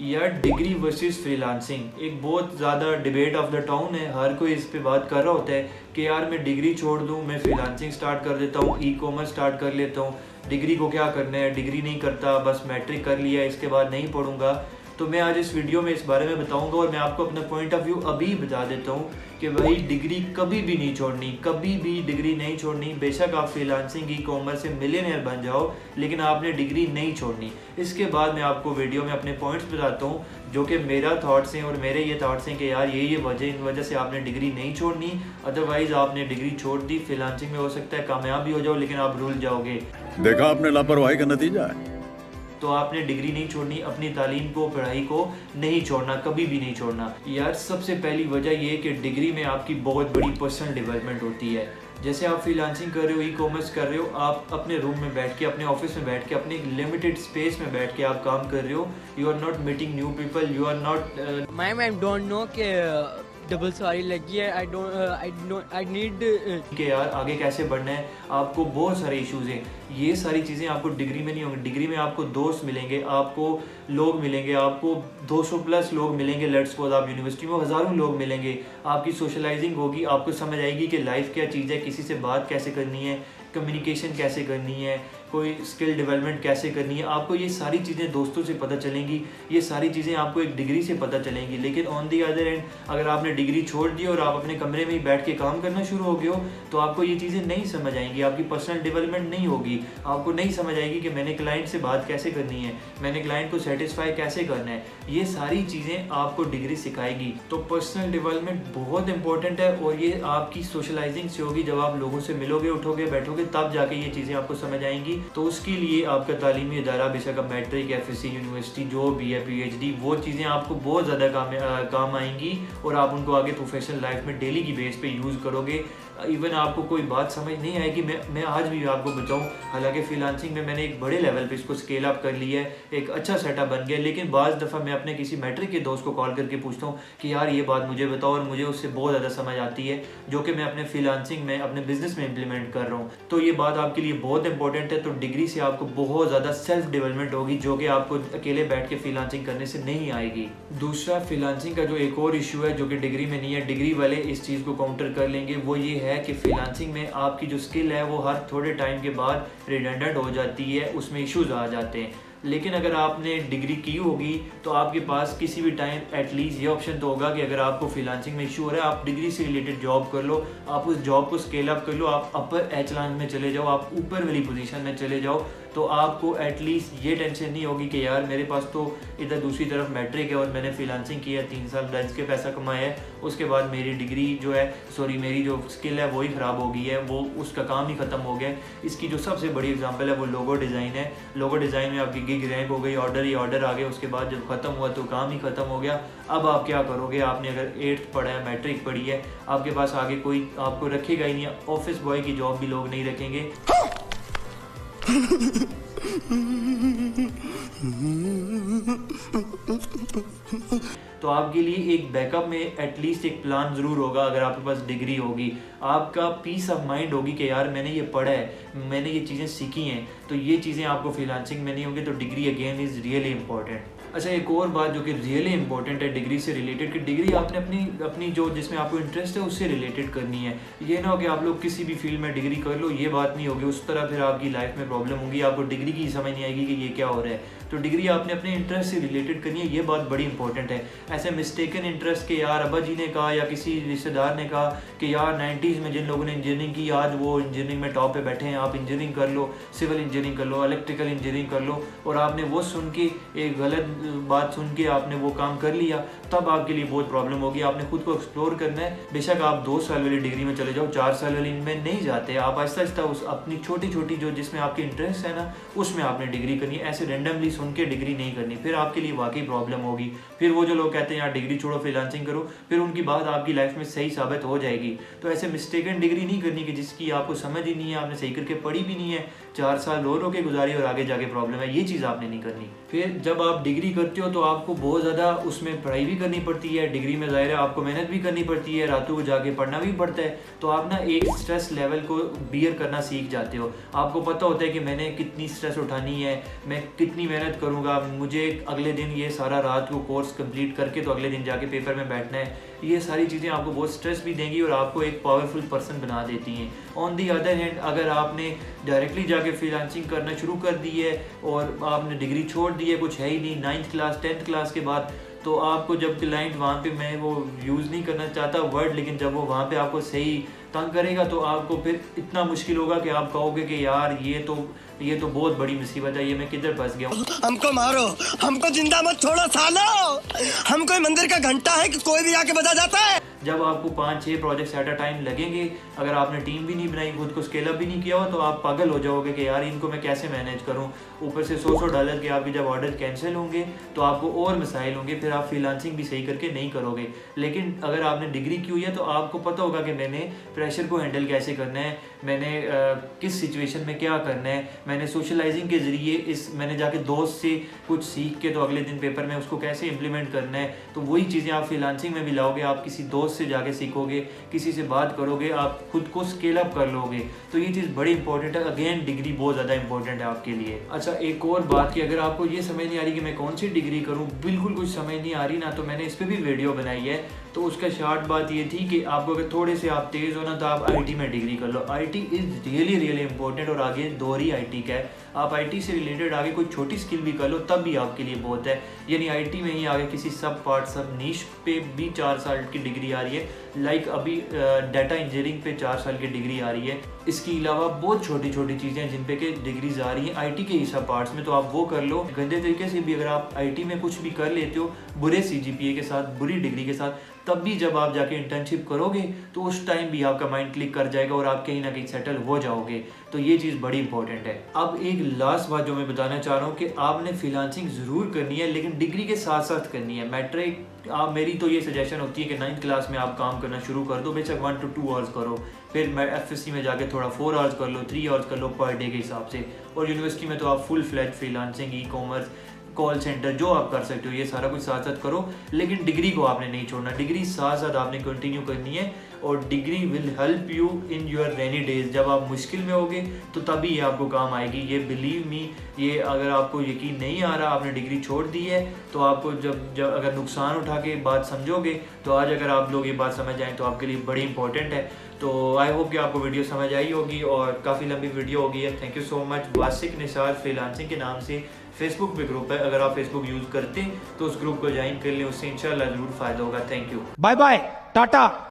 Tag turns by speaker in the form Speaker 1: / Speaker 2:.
Speaker 1: यार degree versus freelancing एक बहुत ज़्यादा डिबेट ऑफ द टाउन है। हर कोई इस पे बात कर रहा होता है कि यार मैं डिग्री छोड़ दूँ, मैं फ्रीलांसिंग स्टार्ट कर देता हूँ, ई कॉमर्स स्टार्ट कर लेता हूँ। डिग्री को क्या करना है, डिग्री नहीं करता, बस मैट्रिक कर लिया, इसके बाद नहीं पढ़ूंगा। तो मैं आज इस वीडियो में इस बारे में बताऊंगा और मैं आपको अपना पॉइंट ऑफ व्यू अभी बता देता हूँ कि भाई डिग्री कभी भी नहीं छोड़नी, कभी भी डिग्री नहीं छोड़नी। बेशक आप फ्रीलांसिंग ई कॉमर्स से मिलियनेयर बन जाओ, लेकिन आपने डिग्री नहीं छोड़नी। इसके बाद मैं आपको वीडियो में अपने पॉइंट्स बताता हूँ जो कि मेरा थॉट्स हैं और मेरे ये थॉट्स हैं कि यार ये वजह, इन वजह से आपने डिग्री नहीं छोड़नी। अदरवाइज आपने डिग्री छोड़ दी, फ्रीलांसिंग में हो सकता है कामयाब भी हो जाओ लेकिन आप भूल जाओगे।
Speaker 2: देखा आपने लापरवाही का नतीजा है।
Speaker 1: तो आपने डिग्री नहीं छोड़नी, अपनी तालीम को, पढ़ाई को नहीं छोड़ना, कभी भी नहीं छोड़ना। यार सबसे पहली वजह ये है कि डिग्री में आपकी बहुत बड़ी पर्सनल डेवलपमेंट होती है। जैसे आप फ्रीलांसिंग कर रहे हो, ई कॉमर्स कर रहे हो, आप अपने रूम में बैठ के, अपने ऑफिस में बैठ के, अपने एक लिमिटेड स्पेस में बैठ के आप काम कर रहे हो। You are not meeting new people, you are not
Speaker 3: ma'am I don't know कि डबल सॉरी लगी है। आई नीड
Speaker 1: कि यार आगे कैसे बढ़ना है। आपको बहुत सारे इश्यूज हैं, ये सारी चीज़ें आपको डिग्री में नहीं होंगी। डिग्री में आपको दोस्त मिलेंगे, आपको लोग मिलेंगे, आपको 200 प्लस लोग मिलेंगे। लेट्स सपोज आप यूनिवर्सिटी में हज़ारों लोग मिलेंगे, आपकी सोशलाइजिंग होगी, आपको समझ आएगी कि लाइफ क्या चीज़ है, किसी से बात कैसे करनी है, कम्युनिकेशन कैसे करनी है, कोई स्किल डेवलपमेंट कैसे करनी है। आपको ये सारी चीज़ें दोस्तों से पता चलेंगी, ये सारी चीज़ें आपको एक डिग्री से पता चलेंगी। लेकिन ऑन दी अदर एंड अगर आपने डिग्री छोड़ दी और आप अपने कमरे में ही बैठ के काम करना शुरू हो गए हो तो आपको ये चीज़ें नहीं समझ आएंगी, आपकी पर्सनल डेवलपमेंट नहीं होगी। आपको नहीं समझ आएगी कि मैंने क्लाइंट से बात कैसे करनी है, मैंने क्लाइंट को सेटिस्फाई कैसे करना है। ये सारी चीज़ें आपको डिग्री सिखाएगी। तो पर्सनल डेवलपमेंट बहुत इंपॉर्टेंट है और ये आपकी सोशलाइजिंग से होगी। जब आप लोगों से मिलोगे, उठोगे, बैठोगे, तब जाके ये चीज़ें आपको समझ आएंगी। तो उसके लिए आपका तालीमी इदारा, बेशक अब मैट्रिक, एफएससी, यूनिवर्सिटी जो भी है, पीएचडी, वो चीज़ें आपको बहुत ज़्यादा काम आएंगी और आप उनको आगे प्रोफेशनल लाइफ में डेली की बेस पे यूज़ करोगे। इवन आपको कोई बात समझ नहीं आएगी। मैं आज भी आपको बताऊं, हालांकि फ्रीलांसिंग में मैंने एक बड़े लेवल पे इसको स्केल अप कर लिया है, एक अच्छा सेटअप बन गया, लेकिन बाज़ दफ़ा मैं अपने किसी मैट्रिक के दोस्त को कॉल करके पूछता हूँ कि यार ये बात मुझे बताओ, और मुझे उससे बहुत ज़्यादा समझ आती है जो कि मैं अपने फ्रीलांसिंग में, अपने बिजनेस में इम्प्लीमेंट कर रहा हूँ। तो ये बात आपके लिए बहुत इंपॉर्टेंट है। तो डिग्री से आपको बहुत ज़्यादा सेल्फ डेवलपमेंट होगी जो कि आपको अकेले बैठ के फ्रीलांसिंग करने से नहीं आएगी। दूसरा, फ्रीलांसिंग का जो एक और इशू है जो कि डिग्री में नहीं है, डिग्री वाले इस चीज़ को काउंटर कर लेंगे, वो ये है कि फ्रीलांसिंग में आपकी जो स्किल है वो हर थोड़े टाइम के बाद रिडंडेंट हो जाती है, उसमें इश्यूज आ जाते हैं। लेकिन अगर आपने डिग्री की होगी तो आपके पास किसी भी टाइम एटलीस्ट ये ऑप्शन तो होगा कि अगर आपको फ्रीलांसिंग में इशू हो रहा है, आप डिग्री से रिलेटेड जॉब कर लो, आप उस जॉब को स्केल अप कर लो, आप अपर एचलान में चले जाओ, आप ऊपर वाली पोजीशन में चले जाओ। तो आपको एटलीस्ट ये टेंशन नहीं होगी कि यार मेरे पास तो इधर दूसरी तरफ मैट्रिक है और मैंने फ्रीलांसिंग किया, 3 साल रज के पैसा कमाया है, उसके बाद मेरी डिग्री जो है, मेरी जो स्किल है वो ही ख़राब हो गई है, वो उसका काम ही ख़त्म हो गया है। इसकी जो सबसे बड़ी एग्जांपल है वो लोगो डिज़ाइन है। लोगो डिज़ाइन में आपकी गिग रैंक हो गई, ऑर्डर ही ऑर्डर आ गए, उसके बाद जब ख़त्म हुआ तो काम ही ख़त्म हो गया। अब आप क्या करोगे? आपने अगर 8th पढ़ा है, मैट्रिक पढ़ी है, आपके पास आगे कोई आपको रखेगा ही नहीं। ऑफिस बॉय की जॉब भी लोग नहीं रखेंगे। तो आपके लिए एक बैकअप में एटलीस्ट एक प्लान ज़रूर होगा अगर आपके पास डिग्री होगी। आपका पीस ऑफ माइंड होगी कि यार मैंने ये पढ़ा है, मैंने ये चीज़ें सीखी हैं। तो ये चीज़ें आपको फ्रीलांसिंग में नहीं होंगी। तो degree again is really important. अच्छा, एक और बात जो कि रियली इंपॉर्टेंट है डिग्री से रिलेटेड, कि डिग्री आपने अपनी जो जिसमें आपको इंटरेस्ट है उससे रिलेटेड करनी है। ये ना हो कि आप लोग किसी भी फील्ड में डिग्री कर लो, ये बात नहीं होगी। उस तरह फिर आपकी लाइफ में प्रॉब्लम होगी, आपको डिग्री की समझ नहीं आएगी कि ये क्या हो रहा है। तो डिग्री आपने अपने इंटरेस्ट से रिलेटेड करनी है, ये बात बड़ी इंपॉर्टेंट है। ऐसे मिस्टेकन इंटरेस्ट के यार अब्बा जी ने कहा या किसी रिश्तेदार ने कहा कि यार 90s में जिन लोगों ने इंजीनियरिंग की आज वो इंजीनियरिंग में टॉप पे बैठे हैं, आप इंजीनियरिंग कर लो, सिविल इंजीनियरिंग कर लो, इलेक्ट्रिकल इंजीनियरिंग कर लो, और आपने वो सुन के, एक गलत बात सुन के आपने वो काम कर लिया, तब आपके लिए बहुत प्रॉब्लम होगी। आपने खुद को एक्सप्लोर करना है। बेशक आप 2 साल वाली डिग्री में चले जाओ, 4 साल वाली में नहीं जाते, आप आहिस्ता आहिस्ता उस अपनी छोटी छोटी जो जिसमें आपकी इंटरेस्ट है ना, उसमें आपने डिग्री करनी है। ऐसे रेंडमली सुन के डिग्री नहीं करनी, फिर आपके लिए वाकई प्रॉब्लम होगी। फिर वो जो लोग कहते हैं यार डिग्री छोड़ो फ्रीलांसिंग करो, फिर उनकी बात आपकी लाइफ में सही साबित हो जाएगी। तो ऐसे मिस्टेकन डिग्री नहीं करनी कि जिसकी आपको समझ ही नहीं है, आपने सही करके पढ़ी भी नहीं है, 4 साल रो के गुजारी और आगे जाके प्रॉब्लम है। ये चीज़ आपने नहीं करनी। फिर जब आप डिग्री करते हो तो आपको बहुत ज़्यादा उसमें पढ़ाई भी करनी पड़ती है। डिग्री में ज़ाहिर है आपको मेहनत भी करनी पड़ती है, रातों को जाके पढ़ना भी पड़ता है। तो आप ना एक स्ट्रेस लेवल को बियर करना सीख जाते हो। आपको पता होता है कि मैंने कितनी स्ट्रेस उठानी है, मैं कितनी मेहनत मेहनत करूँगा, मुझे अगले दिन ये सारा रात को कोर्स कंप्लीट करके तो अगले दिन जाके पेपर में बैठना है, ये सारी चीज़ें आपको बहुत स्ट्रेस भी देंगी और आपको एक पावरफुल पर्सन बना देती हैं। ऑन दी अदर हैंड, अगर आपने डायरेक्टली जाके फ्रीलांसिंग करना शुरू कर दी है और आपने डिग्री छोड़ दी है, कुछ है ही नहीं 9th क्लास 10th क्लास के बाद, तो आपको जब क्लाइंट वहाँ पे, मैं वो यूज़ नहीं करना चाहता वर्ड, लेकिन जब वो वहाँ पे आपको सही तंग करेगा तो आपको फिर इतना मुश्किल होगा कि आप कहोगे कि यार ये तो बहुत बड़ी मुसीबत है, ये मैं किधर फंस गया हूँ।
Speaker 4: हमको मारो, हमको जिंदा मत छोड़ो सालो, हम कोई मंदिर का घंटा है कि कोई भी आके बजा जाता है।
Speaker 1: जब आपको 5-6 प्रोजेक्ट्स एट अ टाइम लगेंगे, अगर आपने टीम भी नहीं बनाई, खुद को स्केल अप भी नहीं किया हो, तो आप पागल हो जाओगे कि यार इनको मैं कैसे मैनेज करूं। ऊपर से $100 के आपके जब ऑर्डर कैंसिल होंगे तो आपको और मसाइल होंगे, फिर आप फ्रीलांसिंग भी सही करके नहीं करोगे। लेकिन अगर आपने डिग्री की हुई है तो आपको पता होगा कि मैंने प्रेशर को हैंडल कैसे करना है, मैंने किस सिचुएशन में क्या करना है, मैंने सोशलाइजिंग के ज़रिए मैंने जाके दोस्त से कुछ सीख के तो अगले दिन पेपर में उसको कैसे इम्प्लीमेंट करना है। तो वही चीज़ें आप फ्रीलांसिंग में भी लाओगे, आप किसी दोस्त से जाके सीखोगे, किसी से बात करोगे, आप खुद को स्केल अप कर लोगे। तो ये चीज़ बड़ी इंपॉर्टेंट है। अगेन डिग्री बहुत ज़्यादा इंपॉर्टेंट है आपके लिए। अच्छा, एक और बात कि अगर आपको ये समझ नहीं आ रही कि मैं कौन सी डिग्री करूँ, बिल्कुल कुछ समझ नहीं आ रही ना, तो मैंने इस पर भी वीडियो बनाई है। तो उसका शॉर्ट बात ये थी कि आपको अगर थोड़े से आप तेज़ हो ना, तो आप IT में डिग्री कर लो। IT is really important. और आगे दोहरी IT का है, आप IT से रिलेटेड आगे कोई छोटी स्किल भी कर लो तब भी आपके लिए बहुत है। यानी IT में ही आगे किसी सब पार्ट, सब नीश पे भी 4 साल की डिग्री आ रही है। लाइक अभी डाटा इंजीनियरिंग पे 4 साल की डिग्री आ रही है। इसके अलावा बहुत छोटी छोटी चीज़ें हैं जिन पे के डिग्रीज आ रही हैं IT के ही सब पार्ट्स में, तो आप वो कर लो। गंदे तरीके से भी अगर आप IT में कुछ भी कर लेते हो, बुरे CGPA के साथ, बुरी डिग्री के साथ, तब भी जब आप जाके इंटर्नशिप करोगे तो उस टाइम भी आपका माइंड क्लिक कर जाएगा और आप कहीं ना कहीं सेटल हो जाओगे। तो ये चीज़ बड़ी इंपॉर्टेंट है। अब एक लास्ट बात जो मैं बताना चाह रहा हूँ कि आपने फ्रीलांसिंग ज़रूर करनी है, लेकिन डिग्री के साथ साथ करनी है। मैट्रिक मेरी तो ये सजेशन होती है कि 9th क्लास में आप काम करना शुरू कर दो, बेशक 1 to 2 आवर्स करो, फिर मैं FSC में जाके थोड़ा 4 आवर्स कर लो, 3 आवर्स कर लो पर डे के हिसाब से। और यूनिवर्सिटी में तो आप full flat freelancing, e-commerce, call centre जो आप कर सकते हो, ये सारा कुछ साथ साथ करो। लेकिन डिग्री को आपने नहीं छोड़ना, डिग्री साथ साथ आपने कंटिन्यू करनी है। और degree will help you in your rainy days. जब आप मुश्किल में होगे तो तभी ये आपको काम आएगी, ये बिलीव मी। ये अगर आपको यकीन नहीं आ रहा, आपने डिग्री छोड़ दी है, तो आपको जब अगर नुकसान उठा के बात समझोगे, तो आज अगर आप लोग ये बात समझ आए तो आपके लिए बड़ी इंपॉर्टेंट है। तो आई होप कि आपको वीडियो समझ आई होगी और काफ़ी लंबी वीडियो होगी है। Thank you so much. वासिक Nisar freelancing के नाम से फेसबुक पे ग्रुप है, अगर आप फेसबुक यूज़ करते हैं तो उस ग्रुप को ज्वाइन कर लें, उससे इंशाल्लाह ज़रूर फ़ायदा होगा। Thank you,
Speaker 5: bye bye, Tata.